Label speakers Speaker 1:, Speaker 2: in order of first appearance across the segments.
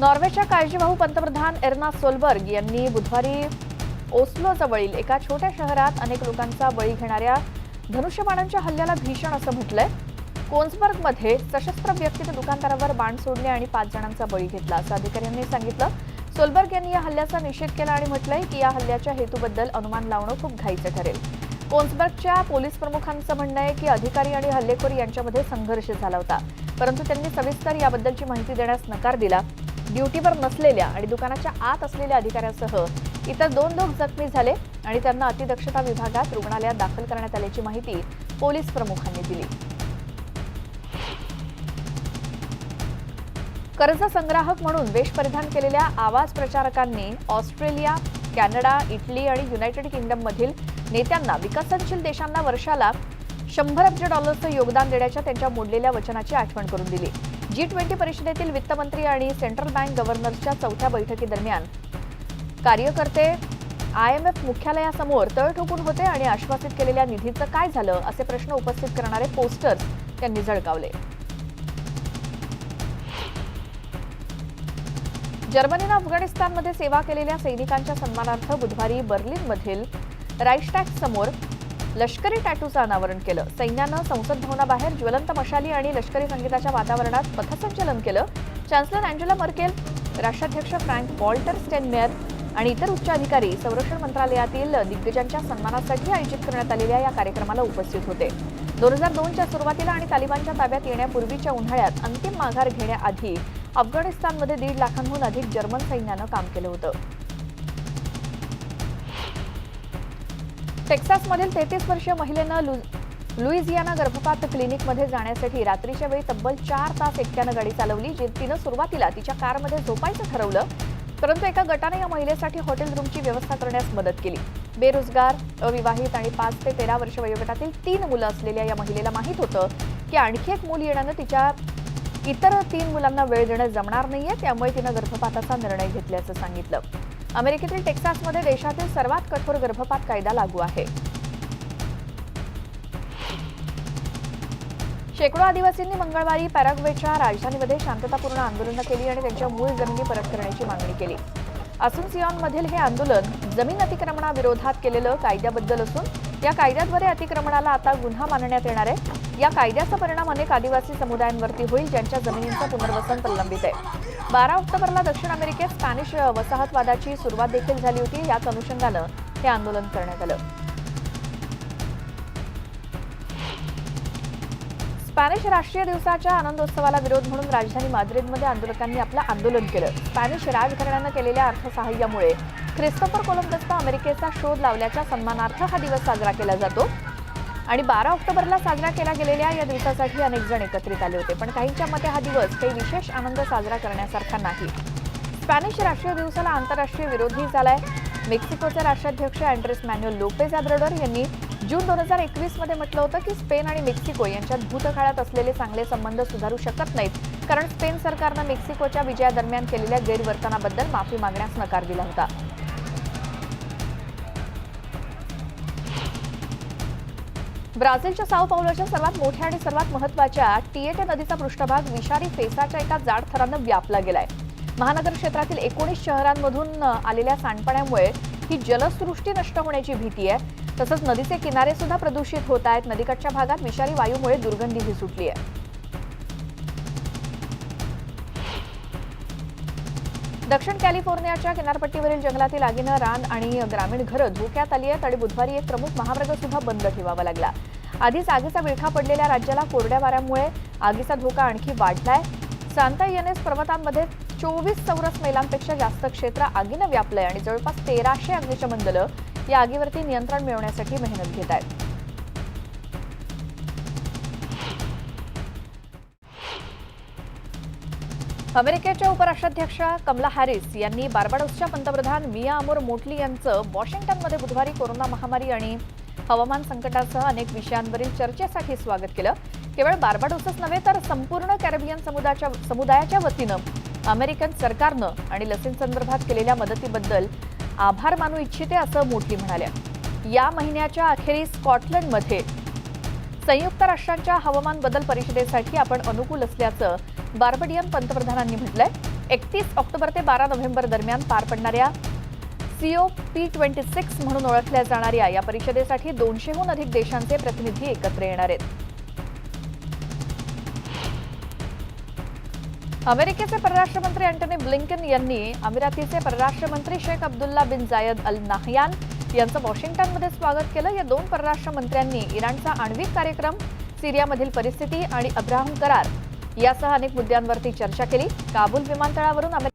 Speaker 1: नॉर्वेच्या काळजीवाहू पंतप्रधान Erna Solberg यांनी बुधवारी ओस्लो जवळील एका छोट्या शहरात अनेक लोकांचा बळी घेणाऱ्या धनुष्यबाणांच्या हल्ल्याला भीषण असं म्हटलंय. कोन्सबर्गमध्ये सशस्त्र व्यक्तीने दुकानदारावर बाण सोडले आणि 5 जणांचा बळी घेतला असं अधिकाऱ्यांनी सांगितलं. सोलबर्ग यांनी या हल्ल्याचा निषेध केला आणि म्हटलंय की या हल्ल्याच्या हेतूबद्दल अनुमान लावणं खूप घाईचं ठरेल. कोन्सबर्गच्या पोलीस प्रमुखांचं म्हणणं आहे की अधिकारी आणि हल्लेखोर यांच्यामध्ये संघर्ष झाला होता, परंतु त्यांनी सविस्तर याबद्दलची माहिती देण्यास नकार दिला. ड्युटीवर नसलेल्या आणि दुकानाच्या आत असलेल्या अधिकाऱ्यासह इतर 2 लोक जखमी झाले आणि त्यांना अतिदक्षता विभागात रुग्णालयात दाखल करण्यात आल्याची माहिती पोलीस प्रमुखांनी दिली. कर्ज संग्राहक म्हणून वेश परिधान केलेल्या आवाज प्रचारकांनी ऑस्ट्रेलिया, कॅनडा, इटली आणि युनायटेड किंगडममधील नेत्यांना विकसनशील देशांना वर्षाला $100 अब्ज योगदान देण्याच्या त्यांच्या मोडलेल्या वचनाची आठवण करून दिली. G20 परिषदेतील वित्तमंत्री आणि सेंट्रल बँक गव्हर्नर्सच्या 4थ्या बैठकीदरम्यान कार्यकर्ते IMF मुख्यालयासमोर तळ ठोकून होते आणि आश्वासित केलेल्या निधीचं काय झालं असे प्रश्न उपस्थित करणारे पोस्टर्स त्यांनी झळकावले. जर्मनीनं अफगाणिस्तानमध्ये सेवा केलेल्या सैनिकांच्या सन्मानार्थ बुधवारी बर्लिनमधील राईस्टॅग समोर लष्करी टॅटूचं अनावरण केलं. सैन्यानं संसद भवनाबाहेर ज्वलंत मशाली आणि लष्करी संगीताच्या वातावरणात पथसंचलन केलं. चान्सलर अँजेला मर्केल, राष्ट्राध्यक्ष फ्रँक वॉल्टर स्टेनमेयर आणि इतर उच्च अधिकारी संरक्षण मंत्रालयातील दिग्गजांच्या सन्मानासाठी आयोजित करण्यात आलेल्या या कार्यक्रमाला उपस्थित होते. 2002च्या सुरुवातीला आणि तालिबानच्या ताब्यात येण्यापूर्वीच्या उन्हाळ्यात अंतिम माघार घेण्याआधी अफगाणिस्तानमध्ये 1.5 लाखांहून अधिक जर्मन सैन्यानं काम केलं होतं. टेक्सासमधील 33 वर्षीय महिलेनं लुइजियाना गर्भपात क्लिनिकमध्ये जाण्यासाठी रात्रीच्या वेळी तब्बल 4 तास एकट्यानं गाडी चालवली. तिनं सुरुवातीला तिच्या कारमध्ये झोपायचं ठरवलं, परंतु एका गटाने या महिलेसाठी हॉटेल रूमची व्यवस्था करण्यास मदत केली. बेरोजगार, अविवाहित आणि 5 ते 13 वर्ष वयोगटातील 3 मुलं असलेल्या या महिलेला माहीत होतं की आणखी एक मूल येण्यानं तिच्या इतर 3 मुलांना वेळ देणं जमणार नाहीये, त्यामुळे तिनं गर्भपाताचा निर्णय घेतल्याचं सांगितलं. अमेरिकेतील टेक्सासमध्ये देशातील सर्वात कठोर गर्भपात कायदा लागू आहे. शेकडो आदिवासींनी मंगळवारी पॅराग्वेच्या राजधानीमध्ये शांततापूर्ण आंदोलनं केली आणि त्यांच्या मूळ जमिनी परत करण्याची मागणी केली. असुन्सियोनमधील हे आंदोलन जमीन अतिक्रमणाविरोधात केलेलं कायद्याबद्दल असून या कायद्याद्वारे अतिक्रमणाला आता गुन्हा मानण्यात येणार आहे. या कायद्याचा परिणाम अनेक आदिवासी समुदायांवरती होईल ज्यांच्या जमिनींचं पुनर्वसन प्रलंबित आहे. 12 ऑक्टोबरला दक्षिण अमेरिकेत स्पॅनिश वसाहतवादाची सुरुवात देखील झाली होती. याच अनुषंगानं हे आंदोलन करण्यात आलं. स्पॅनिश राष्ट्रीय दिवसाच्या आनंदोत्सवाला विरोध म्हणून राजधानी माद्रिदमध्ये आंदोलकांनी आपलं आंदोलन केलं. स्पॅनिश राजघराण्यानं केलेल्या अर्थसहाय्यामुळे ख्रिस्तोफर कोलंबसनं अमेरिकेचा शोध लावल्याच्या सन्मानार्थ हा दिवस साजरा केला जातो आणि 12 ऑक्टोबरला साजरा केला गेलेल्या या दिवसासाठी अनेक जण एकत्रित आले होते. पण काहींच्या मते हा दिवस काही विशेष आनंद साजरा करण्यासारखा नाही. स्पॅनिश राष्ट्रीय दिवसाला आंतरराष्ट्रीय विरोधही झालाय. मेक्सिकोचे राष्ट्राध्यक्ष अँड्रेस मॅन्युअल लोपेज ओब्राडोर यांनी जून 2021 मध्ये म्हटलं होतं की स्पेन आणि मेक्सिको यांच्यात भूतकाळात असलेले चांगले संबंध सुधारू शकत नाहीत, कारण स्पेन सरकारनं मेक्सिकोच्या विजयादरम्यान केलेल्या गैरवर्तनाबद्दल माफी मागण्यास नकार दिला होता. ब्राझीलच्या साओ पाउलोच्या सर्वात मोठ्या आणि सर्वात महत्त्वाच्या टिएटे नदीचा पृष्ठभाग विषारी फेसाच्या एका जाड थरानं व्यापला गेलाय. महानगर क्षेत्रातील 19 शहरांमधून आलेल्या सांडपाण्यामुळे ही जलसृष्टी नष्ट होण्याची भीती आहे. तसंच नदीचे किनारे सुद्धा प्रदूषित होत आहेत. नदीकाठच्या भागात विषारी वायूमुळे दुर्गंधीही सुटली आहे. दक्षिण कॅलिफोर्नियाच्या किनारपट्टीवरील जंगलातील आगीनं रान आणि ग्रामीण घरं धोक्यात आली आहेत आणि बुधवारी एक प्रमुख महामार्ग सुद्धा बंद ठेवावा लागला. आधीच आगीचा विळखा पडलेल्या राज्याला कोरड्या वाऱ्यामुळे आगीचा धोका आणखी वाढलाय. सांता यनेस पर्वतांमध्ये 24 चौरस मैलांपेक्षा जास्त क्षेत्र आगीनं व्यापलंय आणि जवळपास 1300 अग्निशमन दलं या आगीवरती नियंत्रण मिळवण्यासाठी मेहनत घेत आहेत. अमेरिकेच्या उपराष्ट्राध्यक्ष कमला हॅरिस यांनी बार्बाडोसच्या पंतप्रधान मिया अमोर मोटली यांचं वॉशिंग्टनमध्ये बुधवारी कोरोना महामारी आणि हवामान संकटासह अनेक विषयांवरील चर्चेसाठी स्वागत केलं. केवळ बार्बाडोसच नव्हे तर संपूर्ण कॅरिबियन समुदायाच्या वतीनं अमेरिकन सरकारनं आणि लसींसंदर्भात केलेल्या मदतीबद्दल आभार मानू इच्छिते असं मोटली म्हणाल्या. या महिन्याच्या अखेरीस स्कॉटलंडमध्ये संयुक्त राष्ट्रांच्या हवामान बदल परिषदेसाठी आपण अनुकूल असल्याचं बार्बाडियन पंतप्रधानांनी म्हटलंय. 31 ऑक्टोबर ते 12 नोव्हेंबर दरम्यान पार पडणाऱ्या COP26 म्हणून ओळखल्या जाणाऱ्या या परिषदेसाठी 200हून अधिक देशांचे प्रतिनिधी एकत्र येणार आहेत. अमेरिकेचे परराष्ट्र मंत्री अँटनी ब्लिंकन यांनी अमिरातीचे परराष्ट्र मंत्री शेख अब्दुल्ला बिन जायद अल नाहयान यांचं वॉशिंग्टनमध्ये स्वागत केलं. या दोन परराष्ट्र मंत्र्यांनी इराणचा आण्विक कार्यक्रम, सिरियामधील परिस्थिती आणि अब्राहम करार यासह अनेक मुद्द्यांवरती चर्चा केली. काबूल विमानतळावरून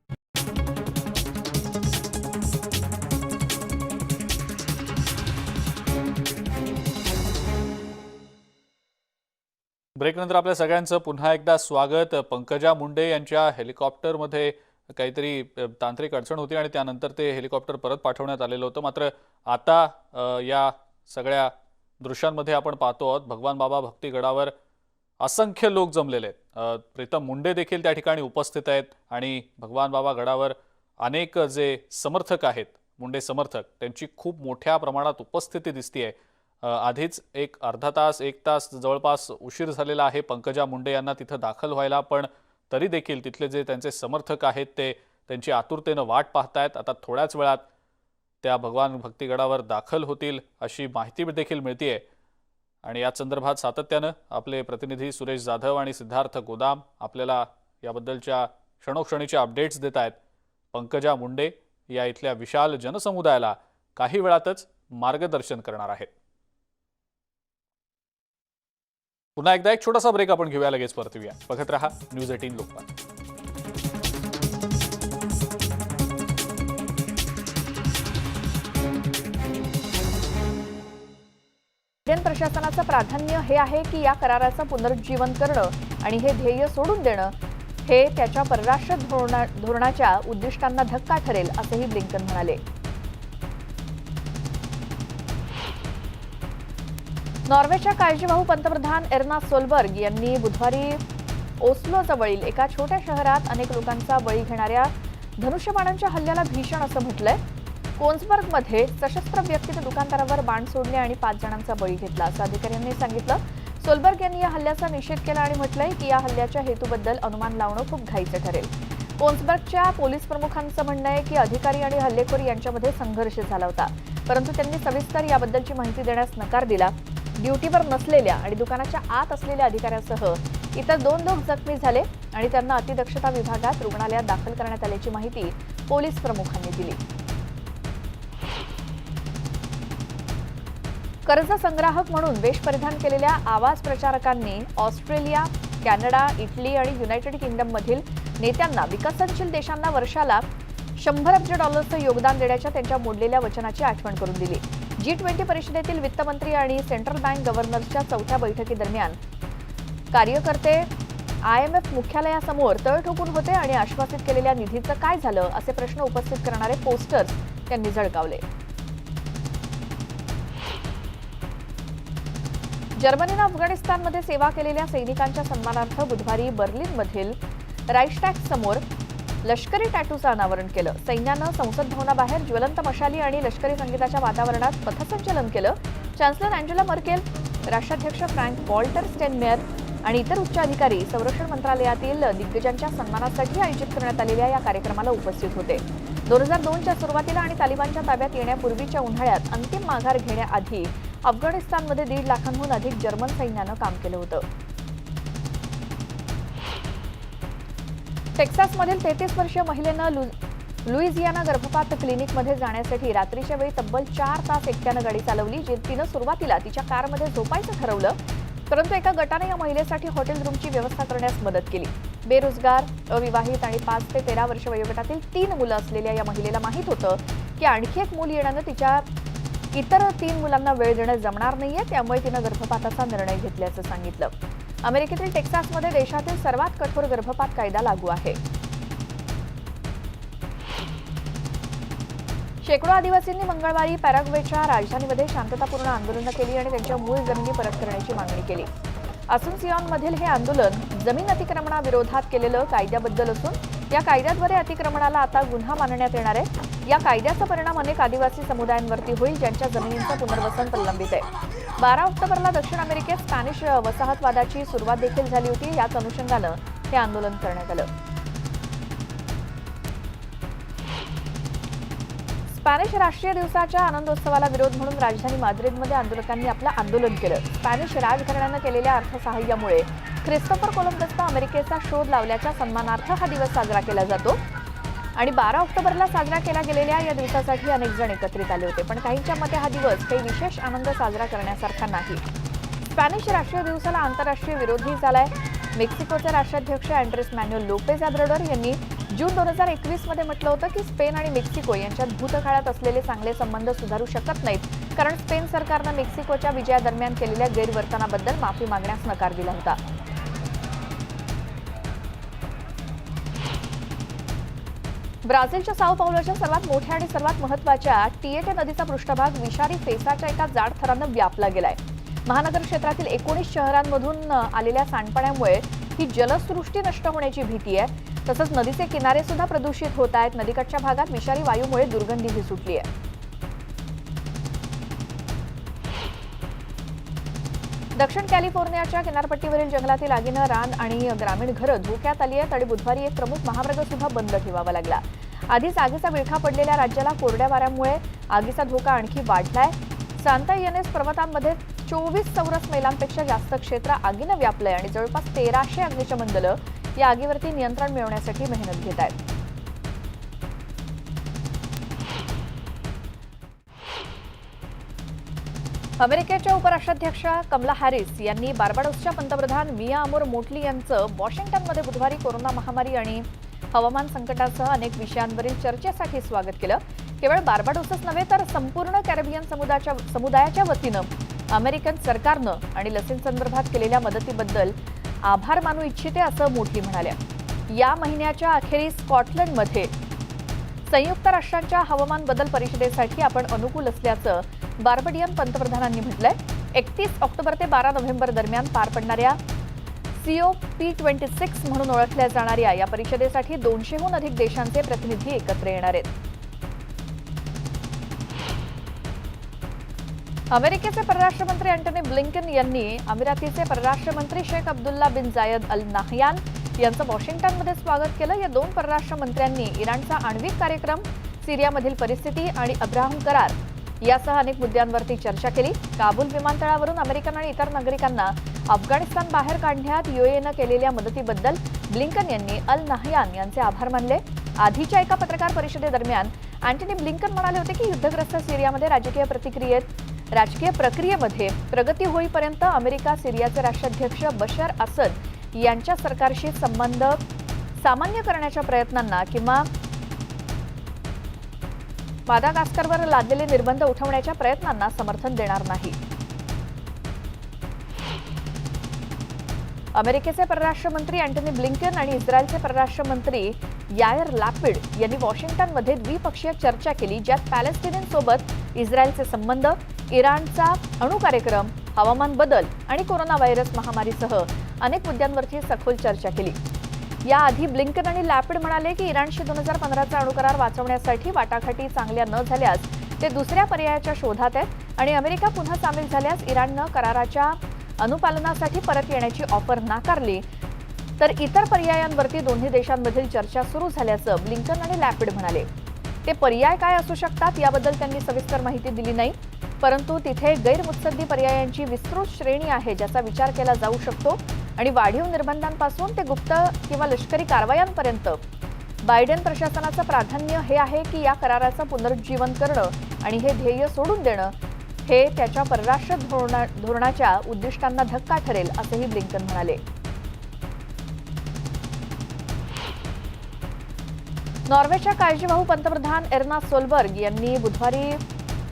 Speaker 2: ब्रेकनंतर आपल्या सगळ्यांचं पुन्हा एकदा स्वागत. पंकजा मुंडे यांच्या हेलिकॉप्टरमध्ये काहीतरी तांत्रिक अडचण होती आणि त्यानंतर ते हेलिकॉप्टर परत पाठवण्यात आलेलं होतं. मात्र आता या सगळ्या दृश्यांमध्ये आपण पाहतो आहोत भगवान बाबा भक्तिगडावर असंख्य लोक जमलेले आहेत. प्रीतम मुंडे देखील त्या ठिकाणी उपस्थित आहेत आणि भगवान बाबा गडावर अनेक जे समर्थक आहेत, मुंडे समर्थक, त्यांची खूप मोठ्या प्रमाणात उपस्थिती दिसतीये. आधीच एक अर्धा तास, एक तास जवळपास उशीर झालेला आहे पंकजा मुंडे यांना तिथं दाखल व्हायला, पण तरी देखील तिथले जे त्यांचे समर्थक आहेत ते त्यांची आतुरतेनं वाट पाहतायत. आता थोड्याच वेळात त्या भगवान भक्तिगडावर दाखल होतील अशी माहिती देखील मिळतीये आणि या संदर्भात सातत्यानं आपले प्रतिनिधी सुरेश जाधव आणि सिद्धार्थ गोदाम आपल्याला याबद्दलच्या क्षणोक्षणीच्या अपडेट्स देत आहेत. पंकजा मुंडे या इथल्या विशाल जनसमुदायाला काही वेळातच मार्गदर्शन करणार आहेत. पुन्हा एकदा एक छोटासा ब्रेक आपण घेऊया, लगेच परतूया. बघत रहा न्यूज 18 लोकपाल.
Speaker 1: इंडियन प्रशासनाचं प्राधान्य हे आहे की या कराराचं पुनरुज्जीवन करणं आणि हे ध्येय सोडून देणं हे त्याच्या परराष्ट्र धोरणाच्या उद्दिष्टांना धक्का ठरेल, असंही ब्लिंकन म्हणाले. नॉर्वेच्या काळजीवाहू पंतप्रधान एर्ना सोलबर्ग यांनी बुधवारी ओस्लो जवळील एका छोट्या शहरात अनेक लोकांचा बळी घेणाऱ्या धनुष्यबाणांच्या हल्ल्याला भीषण असं म्हटलंय. कोन्सबर्गमध्ये सशस्त्र व्यक्तीने दुकानदारावर बाण सोडले आणि 5 जणांचा बळी घेतला, असं अधिकाऱ्यांनी सांगितलं. सोलबर्ग यांनी या हल्ल्याचा निषेध केला आणि म्हटलंय की या हल्ल्याच्या हेतूबद्दल अनुमान लावणं खूप घाईचं ठरेल. कोन्सबर्गच्या पोलीस प्रमुखांचं म्हणणं आहे की अधिकारी आणि हल्लेखोर यांच्यामध्ये संघर्ष झाला होता, परंतु त्यांनी सविस्तर याबद्दलची माहिती देण्यास नकार दिला. ड्युटीवर नसलेल्या आणि दुकानाच्या आत असलेल्या अधिकाऱ्यासह इतर 2 लोक जखमी झाले आणि त्यांना अतिदक्षता विभागात रुग्णालयात दाखल करण्यात आल्याची माहिती पोलीस प्रमुखांनी दिली. कर्ज संग्राहक म्हणून वेश परिधान केलेल्या आवाज प्रचारकांनी ऑस्ट्रेलिया, कॅनडा, इटली आणि युनायटेड किंगडममधील नेत्यांना विकसनशील देशांना वर्षाला $100 अब्ज योगदान देण्याच्या त्यांच्या मोडलेल्या वचनाची आठवण करून दिली. G20 परिषदेतील वित्तमंत्री आणि सेंट्रल बँक गव्हर्नर्सच्या 4थ्या बैठकीदरम्यान कार्यकर्ते IMF मुख्यालयासमोर तळ ठोकून होते आणि आश्वासित केलेल्या निधीचं काय झालं असे प्रश्न उपस्थित करणारे पोस्टर्स त्यांनी झळकावले. जर्मनीनं अफगाणिस्तानमध्ये सेवा केलेल्या सैनिकांच्या सन्मानार्थ बुधवारी बर्लिनमधील राईस्टॅग समोर लष्करी टॅटूचं अनावरण केलं. सैन्यानं संसद भवनाबाहेर ज्वलंत मशाली आणि लष्करी संगीताच्या वातावरणात पथसंचलन केलं. चान्सलर अँजेला मर्केल, राष्ट्राध्यक्ष फ्रँक वॉल्टर स्टेनमेयर आणि इतर उच्च अधिकारी संरक्षण मंत्रालयातील दिग्गजांच्या सन्मानासाठी आयोजित करण्यात आलेल्या या कार्यक्रमाला उपस्थित होते. 2002च्या सुरुवातीला आणि तालिबानच्या ताब्यात येण्यापूर्वीच्या उन्हाळ्यात अंतिम माघार घेण्याआधी अफगाणिस्तानमध्ये 1.5 लाखांहून अधिक जर्मन सैन्यानं काम केलं होतं. टेक्सासमधील 33 वर्षीय महिलेनं लुइझियाना गर्भपात क्लिनिकमध्ये जाण्यासाठी रात्रीच्या वेळी तब्बल 4 तास एकट्यानं गाडी चालवली. तिनं सुरुवातीला तिच्या कारमध्ये झोपायचं ठरवलं, परंतु एका गटाने या महिलेसाठी हॉटेल रूमची व्यवस्था करण्यास मदत केली. बेरोजगार, अविवाहित आणि 5 ते 13 वर्ष वयोगटातील 3 मुलं असलेल्या या महिलेला माहीत होतं की आणखी एक मूल येण्यानं तिच्या इतर 3 मुलांना वेळ देणं जमणार नाहीये, त्यामुळे तिनं गर्भपाताचा निर्णय घेतल्याचं सांगितलं. अमेरिकेतील टेक्सासमध्ये देशातील सर्वात कठोर गर्भपात कायदा लागू आहे. शेकडो आदिवासींनी मंगळवारी पॅराग्वेच्या राजधानीमध्ये शांततापूर्ण आंदोलनं केली आणि त्यांच्या मूळ जमिनी परत करण्याची मागणी केली. असुन्सियोनमधील हे आंदोलन जमीन अतिक्रमणाविरोधात केलेलं कायद्याबद्दल असून या कायद्याद्वारे अतिक्रमणाला आता गुन्हा मानण्यात येणार आहे. या कायद्याचा परिणाम अनेक आदिवासी समुदायांवरती होईल ज्यांच्या जमिनींचं पुनर्वसन प्रलंबित आहे. 12 ऑक्टोबरला दक्षिण अमेरिकेत स्पॅनिश वसाहतवादाची सुरुवात देखील झाली होती. याच अनुषंगानं हे आंदोलन करण्यात आलं. स्पॅनिश राष्ट्रीय दिवसाच्या आनंदोत्सवाला विरोध म्हणून राजधानी माद्रिदमध्ये आंदोलकांनी आपलं आंदोलन केलं. स्पॅनिश राजघराण्यानं केलेल्या अर्थसहाय्यामुळे ख्रिस्तोफर कोलंबसनं अमेरिकेचा शोध लावल्याच्या सन्मानार्थ हा दिवस साजरा केला जातो आणि 12 ऑक्टोबरला साजरा केला गेलेल्या या दिवसासाठी अनेक जण एकत्रित आले होते. पण काहींच्या मते हा दिवस काही विशेष आनंद साजरा करण्यासारखा नाही. स्पॅनिश राष्ट्रीय दिवसाला आंतरराष्ट्रीय विरोधही झालाय. मेक्सिकोचे राष्ट्राध्यक्ष अँड्रेस मॅन्युएल लोपेज ऑब्राडोर यांनी जून 2021 मध्ये म्हटलं होतं की स्पेन आणि मेक्सिको यांच्यात भूतकाळात असलेले चांगले संबंध सुधारू शकत नाहीत, कारण स्पेन सरकारनं मेक्सिकोच्या विजयादरम्यान केलेल्या गैरवर्तनाबद्दल माफी मागण्यास नकार दिला होता. ब्राझीलच्या साओ पावलोच्या सर्वात मोठ्या आणि सर्वात महत्त्वाच्या टिएटे नदीचा पृष्ठभाग विषारी फेसाच्या एका जाड थरानं व्यापला गेलाय. महानगर क्षेत्रातील 19 शहरांमधून आलेल्या सांडपाण्यामुळे ही जलसृष्टी नष्ट होण्याची भीती आहे. तसंच नदीचे किनारे सुद्धा प्रदूषित होत आहेत. नदीकाठच्या भागात विषारी वायूमुळे दुर्गंधीही सुटली आहे. दक्षिण कॅलिफोर्नियाच्या किनारपट्टीवरील जंगलातील आगीनं रान आणि ग्रामीण घरं धोक्यात आली आहेत आणि बुधवारी एक प्रमुख महामार्ग सुद्धा बंद ठेवावा लागला. आधीच आगीचा विळखा पडलेल्या राज्याला कोरड्या वाऱ्यामुळे आगीचा धोका आणखी वाढलाय. सांता येनेस पर्वतांमध्ये 24 चौरस मैलांपेक्षा जास्त क्षेत्र आगीनं व्यापलंय आणि जवळपास 1300 अग्निशमन दलं या आगीवरती नियंत्रण मिळवण्यासाठी मेहनत घेत आहेत. अमेरिकेच्या उपराष्ट्राध्यक्ष कमला हॅरिस यांनी बार्बाडोसच्या पंतप्रधान मिया अमोर मोटली यांचं वॉशिंग्टनमध्ये बुधवारी कोरोना महामारी आणि हवामान संकटासह अनेक विषयांवरील चर्चेसाठी स्वागत केलं. केवळ बार्बाडोसच नव्हे तर संपूर्ण कॅरिबियन समुदायाच्या वतीनं अमेरिकन सरकारनं आणि लसींसंदर्भात केलेल्या मदतीबद्दल आभार मानू इच्छिते, असं मोटली म्हणाल्या. या महिन्याच्या अखेरीस स्कॉटलंडमध्ये संयुक्त राष्ट्रांच्या हवामान बदल परिषदेसाठी आपण अनुकूल असल्याचं बार्बडियन पंतप्रधानांनी म्हटलंय. 31 ऑक्टोबर ते 12 नोव्हेंबर दरम्यान पार पडणाऱ्या COP26 म्हणून ओळखल्या जाणाऱ्या या परिषदेसाठी 200हून अधिक देशांचे प्रतिनिधी एकत्र येणार आहेत. अमेरिकेचे परराष्ट्र मंत्री अँटनी ब्लिंकन यांनी अमिरातीचे परराष्ट्र मंत्री शेख अब्दुल्ला बिन जायद अल नाहयान यांचं वॉशिंग्टनमध्ये स्वागत केलं. या दोन परराष्ट्र मंत्र्यांनी इराणचा आण्विक कार्यक्रम, सिरियामधील परिस्थिती आणि अब्राहम करार यासह अनेक मुद्द्यांवरती चर्चा केली. काबूल विमानतळावरून अमेरिकन आणि इतर नागरिकांना अफगाणिस्तान बाहेर काढण्यात UAEनं केलेल्या मदतीबद्दल ब्लिंकन यांनी अल नाहयान यांचे आभार मानले. आधीच्या एका पत्रकार परिषदेदरम्यान अँटनी ब्लिंकन म्हणाले होते की युद्धग्रस्त सिरियामध्ये राजकीय प्रक्रियेमध्ये प्रगती होईपर्यंत अमेरिका सिरियाचे राष्ट्राध्यक्ष बशर असद यांच्या सरकारशी संबंध सामान्य करण्याच्या प्रयत्नांना किंवा मादागास्करवर लादलेले निर्बंध उठवण्याच्या प्रयत्नांना समर्थन देणार नाही. अमेरिकेचे परराष्ट्र मंत्री अँटनी ब्लिंकन आणि इस्रायलचे परराष्ट्र मंत्री यायर लॅपिड यांनी वॉशिंग्टनमध्ये द्विपक्षीय चर्चा केली, ज्यात पॅलेस्टिनींसोबत इस्रायलचे संबंध, इराणचा अणु कार्यक्रम, हवामान बदल आणि कोरोना व्हायरस महामारीसह अनेक मुद्द्यांवरची सखोल चर्चा केली. याआधी ब्लिंकन आणि लॅपिड म्हणाले की इराणशी 2015चा अणुकरार वाचवण्यासाठी वाटाघाटी चांगल्या न झाल्यास ते दुसऱ्या पर्यायाच्या शोधात आहेत आणि अमेरिका पुन्हा सामील झाल्यास इराणनं कराराच्या अनुपालनासाठी परत येण्याची ऑफर नाकारली तर इतर पर्यायांवरती दोन्ही देशांमधील चर्चा सुरू झाल्याचं ब्लिंकन आणि लॅपिड म्हणाले. ते पर्याय काय असू शकतात याबद्दल त्यांनी सविस्तर माहिती दिली नाही, परंतु तिथे गैरमुत्सद्दी पर्यायांची विस्तृत श्रेणी आहे ज्याचा विचार केला जाऊ शकतो आणि वाढीव निर्बंधांपासून ते गुप्त किंवा लष्करी कारवायांपर्यंत बायडेन प्रशासनाचं प्राधान्य हे आहे की या कराराचं पुनरुज्जीवन करणं आणि हे ध्येय सोडून देणं हे त्याच्या परराष्ट्र धोरणाच्या उद्दिष्टांना धक्का ठरेल, असंही ब्लिंकन म्हणाले. नॉर्वेच्या काळजीवाहू पंतप्रधान एर्ना सोलबर्ग यांनी बुधवारी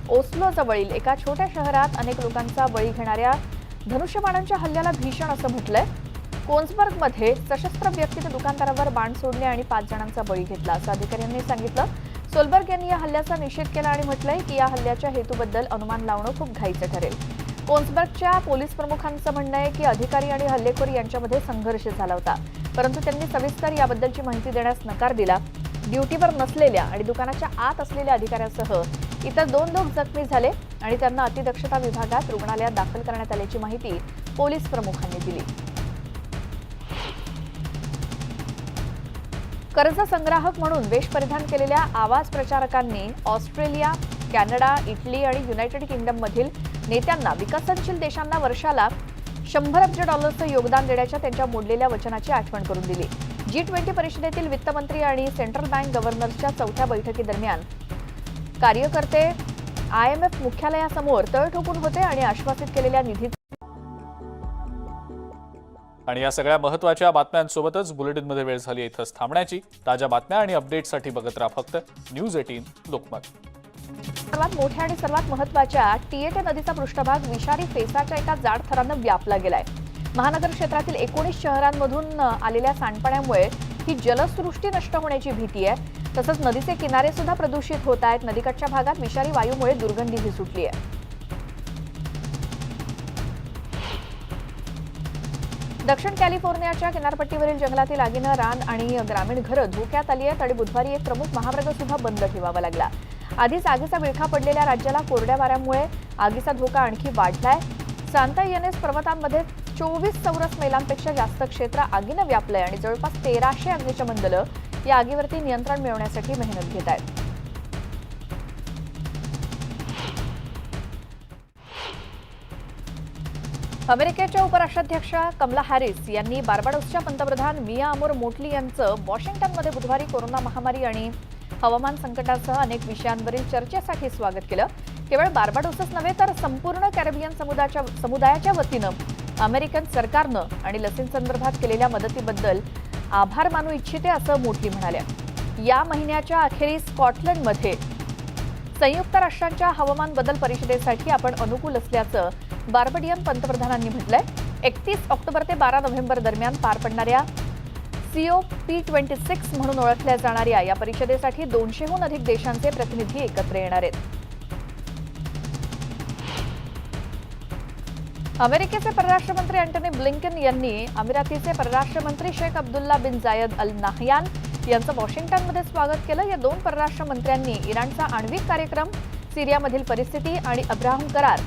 Speaker 1: ओस्लो जवळील एका छोट्या शहरात अनेक लोकांचा बळी घेणाऱ्या धनुष्यबाणांच्या हल्ल्याला भीषण असं म्हटलंय. कोन्सबर्गमध्ये सशस्त्र व्यक्तीने दुकानदारावर बाण सोडले आणि 5 जणांचा बळी घेतला, असं अधिकाऱ्यांनी सांगितलं. सोलबर्ग यांनी या हल्ल्याचा निषेध केला आणि म्हटलंय की या हल्ल्याच्या हेतूबद्दल अनुमान लावणं खूप घाईचं ठरेल. कोन्सबर्गच्या पोलीस प्रमुखांचं म्हणणं आहे की अधिकारी आणि हल्लेखोर यांच्यामध्ये संघर्ष झाला होता, परंतु त्यांनी सविस्तर याबद्दलची माहिती देण्यास नकार दिला. ड्युटीवर नसलेल्या आणि दुकानाच्या आत असलेल्या अधिकाऱ्यासह इतर 2 लोक जखमी झाले आणि त्यांना अतिदक्षता विभागात रुग्णालयात दाखल करण्यात आल्याची माहिती पोलीस प्रमुखांनी दिली. कर्ज संग्राहक म्हणून वेश परिधान केलेल्या आवाज प्रचारकांनी ऑस्ट्रेलिया, कॅनडा, इटली आणि युनायटेड किंगडममधील नेत्यांना विकसनशील देशांना वर्षाला $100 अब्ज योगदान देण्याच्या त्यांच्या मोडलेल्या वचनाची आठवण करून दिली. G20 परिषदेतील वित्तमंत्री आणि सेंट्रल बँक गव्हर्नर्सच्या चौथ्या बैठकीदरम्यान कार्यकर्ते IMF मुख्यालयासमोर तळ ठोकून होते आणि आश्वासित केलेल्या निधीत.
Speaker 2: आणि या सगळ्या महत्त्वाच्या बातम्यांसोबतच बुलेटिनमध्ये वेळ झाली इथंच थांबण्याची. ताज्या बातम्या आणि अपडेट्ससाठी बघत राहा फक्त न्यूज 18 लोकमत.
Speaker 1: सर्वात मोठ्या आणि सर्वात महत्त्वाच्या टिएटे नदीचा पृष्ठभाग विषारी फेसाच्या एका जाड थरानं व्यापला गेलाय. महानगर क्षेत्रातील 19 शहरांमधून आलेल्या सांडपाण्यामुळे ही जलसृष्टी नष्ट होण्याची भीती आहे. तसंच नदीचे किनारे सुद्धा प्रदूषित होत आहेत. नदीकाठच्या भागात विषारी वायूमुळे दुर्गंधीही सुटली आहे. दक्षिण कॅलिफोर्नियाच्या किनारपट्टीवरील जंगलातील आगीनं रान आणि ग्रामीण घरं धोक्यात आली आहेत आणि बुधवारी एक प्रमुख महामार्ग सुद्धा बंद ठेवावा लागला. आधीच आगीचा विळखा पडलेल्या राज्याला कोरड्या वाऱ्यामुळे आगीचा धोका आणखी वाढलाय. सांता येनेस पर्वतांमध्ये 24 चौरस मैलांपेक्षा जास्त क्षेत्र आगीनं व्यापलंय आणि जवळपास 1300 अग्निशमन दलं या आगीवरती नियंत्रण मिळवण्यासाठी मेहनत घेत आहेत. अमेरिकेच्या उपराष्ट्राध्यक्ष कमला हॅरिस यांनी बार्बाडोसच्या पंतप्रधान मिया अमोर मोटली यांचं वॉशिंग्टनमध्ये बुधवारी कोरोना महामारी आणि हवामान संकटासह अनेक विषयांवरील चर्चेसाठी स्वागत केलं. केवळ बार्बाडोसच नव्हे तर संपूर्ण कॅरिबियन समुदायाच्या वतीनं अमेरिकन सरकारनं आणि लसींसंदर्भात केलेल्या मदतीबद्दल आभार मानू इच्छिते असं मोटली म्हणाल्या. या महिन्याच्या अखेरीस स्कॉटलंडमध्ये संयुक्त राष्ट्रांच्या हवामान बदल परिषदेसाठी आपण अनुकूल असल्याचं बार्बाडियन पंतप्रधानांनी म्हटलंय. 31 ऑक्टोबर ते 12 नोव्हेंबर दरम्यान पार पडणाऱ्या COP26 म्हणून ओळखल्या जाणाऱ्या या परिषदेसाठी 200हून अधिक देशांचे प्रतिनिधी एकत्र येणार आहेत. अमेरिकेचे परराष्ट्र मंत्री अँटनी ब्लिंकन यांनी अमिरातीचे परराष्ट्र मंत्री शेख अब्दुल्ला बिन जायद अल नाहयान यांचं वॉशिंग्टनमध्ये स्वागत केलं. या दोन परराष्ट्र मंत्र्यांनी इराणचा आण्विक कार्यक्रम, सिरियामधील परिस्थिती आणि अब्राहम करार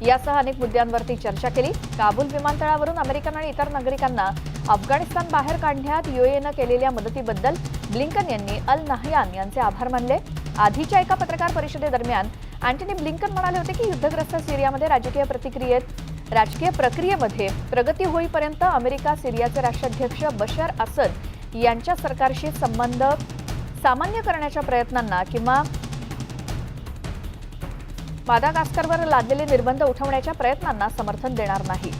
Speaker 1: यासह अनेक मुद्द्यांवरती चर्चा केली. काबूल विमानतळावरून अमेरिकन आणि इतर नागरिकांना अफगाणिस्तान बाहेर काढण्यात UAEनं केलेल्या मदतीबद्दल ब्लिंकन यांनी अल नाहयान यांचे आभार मानले. आधीच्या एका पत्रकार परिषदेदरम्यान अँटनी ब्लिंकन म्हणाले होते की युद्धग्रस्त सिरियामध्ये राजकीय प्रक्रियेमध्ये प्रगती होईपर्यंत अमेरिका सिरियाचे राष्ट्राध्यक्ष बशर असद यांच्या सरकारशी संबंध सामान्य करण्याच्या प्रयत्नांना किंवा मादागास्करवर लादलेले निर्बंध उठवण्याच्या प्रयत्नांना समर्थन देणार नाही.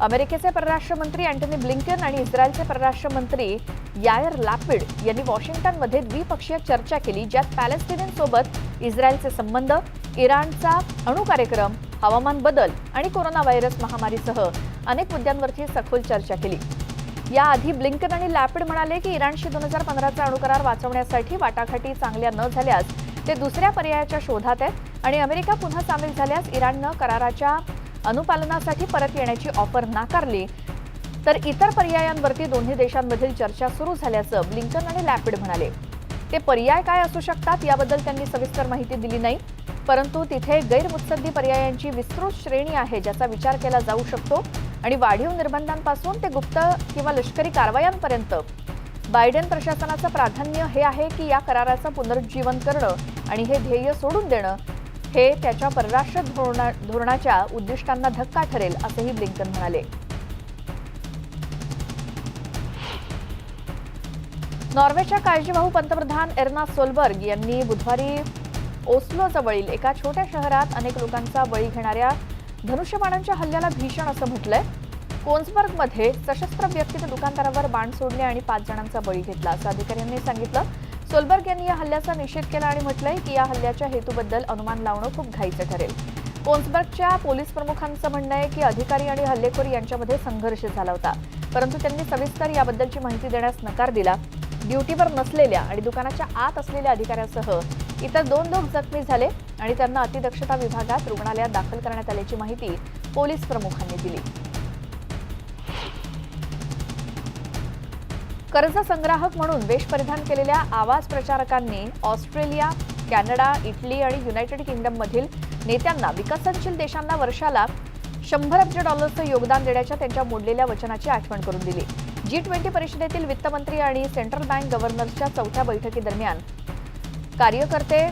Speaker 1: अमेरिकेचे परराष्ट्र मंत्री अँटनी ब्लिंकन आणि इस्रायलचे परराष्ट्र मंत्री यायर लॅपिड यांनी वॉशिंग्टनमध्ये द्विपक्षीय चर्चा केली, ज्यात पॅलेस्टिनींसोबत इस्रायलचे संबंध, इराणचा अणु कार्यक्रम, हवामान बदल आणि कोरोना व्हायरस महामारीसह अनेक मुद्द्यांवरती सखोल चर्चा केली. याआधी ब्लिंकन आणि लॅपिड म्हणाले की इराणशी 2015चा अणुकरार वाचवण्यासाठी वाटाघाटी चांगल्या न झाल्यास ते दुसऱ्या पर्यायाच्या शोधात आहेत आणि अमेरिका पुन्हा सामील झाल्यास इराणनं कराराच्या अनुपालनासाठी परत येण्याची ऑफर नाकारली तर इतर पर्यायांवरती दोन्ही देशांमधील चर्चा सुरू झाल्याचं ब्लिंकन आणि लॅपिड म्हणाले. ते पर्याय काय असू शकतात याबद्दल त्यांनी सविस्तर माहिती दिली नाही, परंतु तिथे गैरमुत्सद्दी पर्यायांची विस्तृत श्रेणी आहे ज्याचा विचार केला जाऊ शकतो आणि वाढीव निर्बंधांपासून ते गुप्त किंवा लष्करी कारवायांपर्यंत बायडेन प्रशासनाचं प्राधान्य हे आहे की या कराराचं पुनरुज्जीवन करणं आणि हे ध्येय सोडून देणं हे त्याच्या परराष्ट्र धोरणाच्या उद्दिष्टांना धक्का ठरेल असंही ब्लिंकन म्हणाले. नॉर्वेच्या काळजीवाहू पंतप्रधान एर्ना सोलबर्ग यांनी बुधवारी ओस्लोजवळील एका छोट्या शहरात अनेक लोकांचा बळी घेणाऱ्या धनुष्यबाणांच्या हल्ल्याला भीषण असं म्हटलंय. कोन्सबर्गमध्ये सशस्त्र व्यक्तीने दुकानदारावर बाण सोडले आणि 5 जणांचा बळी घेतला असं अधिकाऱ्यांनी सांगितलं. सोलबर्ग यांनी या हल्ल्याचा निषेध केला आणि म्हटलंय की या हल्ल्याच्या हेतूबद्दल अनुमान लावणं खूप घाईचं ठरेल. कोन्सबर्गच्या पोलीस प्रमुखांचं म्हणणं आहे की अधिकारी आणि हल्लेखोर यांच्यामध्ये संघर्ष झाला होता, परंतु त्यांनी सविस्तर याबद्दलची माहिती देण्यास नकार दिला. ड्युटीवर नसलेल्या आणि दुकानाच्या आत असलेल्या अधिकाऱ्यासह इतर 2 लोक जखमी झाले आणि त्यांना अतिदक्षता विभागात रुग्णालयात दाखल करण्यात आल्याची माहिती पोलीस प्रमुखांनी दिली. कर्ज संग्राहक म्हणून वेश परिधान केलेल्या आवाज प्रचारकांनी ऑस्ट्रेलिया, कॅनडा, इटली आणि युनायटेड किंगडममधील नेत्यांना विकसनशील देशांना वर्षाला 100 अब्ज डॉलर्सचं योगदान देण्याच्या त्यांच्या मोडलेल्या वचनाची आठवण करून दिली. G20 परिषदेतील वित्तमंत्री आणि सेंट्रल बँक गव्हर्नर्सच्या चौथ्या बैठकीदरम्यान कार्यकर्ते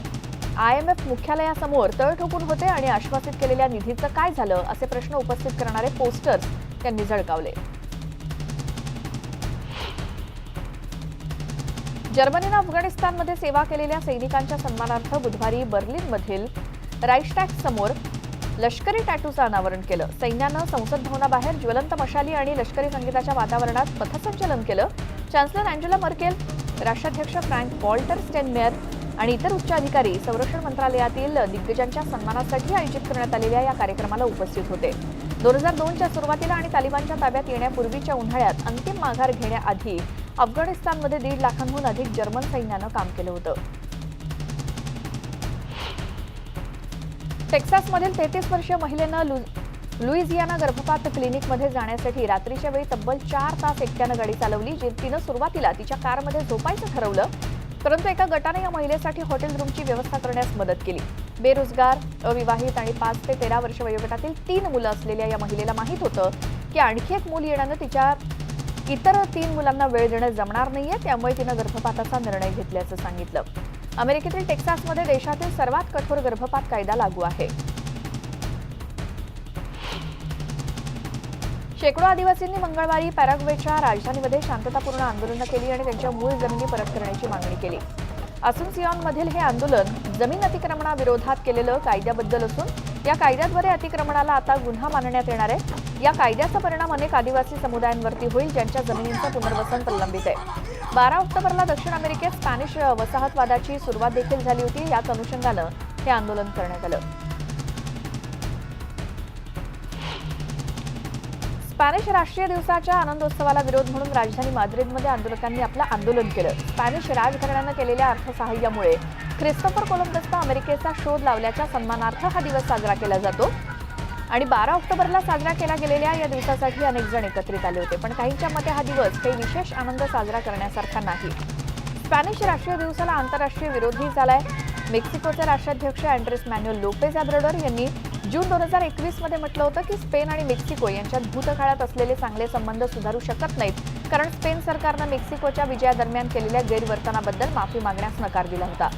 Speaker 1: IMF मुख्यालयासमोर तळ ठोकून होते आणि आश्वासित केलेल्या निधीचं काय झालं असे प्रश्न उपस्थित करणारे पोस्टर्स त्यांनी झळकावले. जर्मनीनं अफगाणिस्तानमध्ये सेवा केलेल्या सैनिकांच्या सन्मानार्थ बुधवारी बर्लिनमधील राईचस्टॅग समोर लष्करी टॅटूचं अनावरण केलं. सैन्यानं संसद भवनाबाहेर ज्वलंत मशाली आणि लष्करी संगीताच्या वातावरणात पथसंचलन केलं. चान्सलर अँजेला मर्केल, राष्ट्राध्यक्ष फ्रँक वॉल्टर स्टेनमेयर आणि इतर उच्च अधिकारी संरक्षण मंत्रालयातील दिग्गजांच्या सन्मानासाठी आयोजित करण्यात आलेल्या या कार्यक्रमाला उपस्थित होते. 2002च्या सुरुवातीला आणि तालिबानच्या ताब्यात येण्यापूर्वीच्या उन्हाळ्यात अंतिम माघार घेण्याआधी अफगाणिस्तानमध्ये 1.5 लाखांहून अधिक जर्मन सैन्यानं काम केलं होतं. टेक्सासमधील 33 वर्षीय महिलेनं लुइझियाना गर्भपात क्लिनिकमध्ये जाण्यासाठी रात्रीच्या वेळी तब्बल 4 तास एकट्यानं गाडी चालवली. तिनं सुरुवातीला तिच्या कारमध्ये झोपायचं ठरवलं, परंतु एका गटाने या महिलेसाठी हॉटेल रूमची व्यवस्था करण्यास मदत केली. बेरोजगार, अविवाहित आणि 5 ते 13 वर्ष वयोगटातील 3 मुलं असलेल्या या महिलेला माहीत होतं की आणखी एक मूल येण्यानं तिच्या इतर 3 मुलांना वेळ देणं जमणार नाहीये, त्यामुळे तिनं गर्भपाताचा निर्णय घेतल्याचं सांगितलं. अमेरिकेतील टेक्सासमध्ये देशातील सर्वात कठोर गर्भपात कायदा लागू आहे. शेकडो आदिवासींनी मंगळवारी पॅराग्वेच्या राजधानीमध्ये शांततापूर्ण आंदोलनं केली आणि त्यांच्या मूळ जमिनी परत करण्याची मागणी केली. असुन्सियोनमधील हे आंदोलन जमीन अतिक्रमणाविरोधात केलेलं कायद्याबद्दल असून या कायद्याद्वारे अतिक्रमणाला आता गुन्हा मानण्यात येणार आहे. या कायद्याचा परिणाम अनेक आदिवासी समुदायांवरती होईल ज्यांच्या जमिनींचं पुनर्वसन प्रलंबित आहे. 12 ऑक्टोबरला दक्षिण अमेरिकेत स्पॅनिश वसाहतवादाची सुरुवात देखील झाली होती. याच अनुषंगानं हे आंदोलन करण्यात आलं. स्पॅनिश राष्ट्रीय दिवसाच्या आनंदोत्सवाला विरोध म्हणून राजधानी माद्रिदमध्ये आंदोलकांनी आपलं आंदोलन केलं. स्पॅनिश राजघराण्यानं केलेल्या अर्थसहाय्यामुळे ख्रिस्तोफर कोलंबसनं अमेरिकेचा शोध लावल्याच्या सन्मानार्थ हा दिवस साजरा केला जातो आणि 12 ऑक्टोबरला साजरा केला गेलेल्या या दिवसासाठी अनेक जण एकत्रित आले होते. पण काहींच्या मते हा दिवस काही विशेष आनंद साजरा करण्यासारखा नाही. स्पॅनिश राष्ट्रीय दिवसाला आंतरराष्ट्रीय विरोधही झालाय. मेक्सिकोचे राष्ट्राध्यक्ष अँड्रेस मॅन्युएल लोपेज ऑब्राडोर यांनी जून 2021 मध्ये म्हटलं होतं की स्पेन आणि मेक्सिको यांच्यात भूतकाळात असलेले चांगले संबंध सुधारू शकत नाहीत, कारण स्पेन सरकारनं मेक्सिकोच्या विजयादरम्यान केलेल्या गैरवर्तनाबद्दल माफी मागण्यास नकार दिला होता.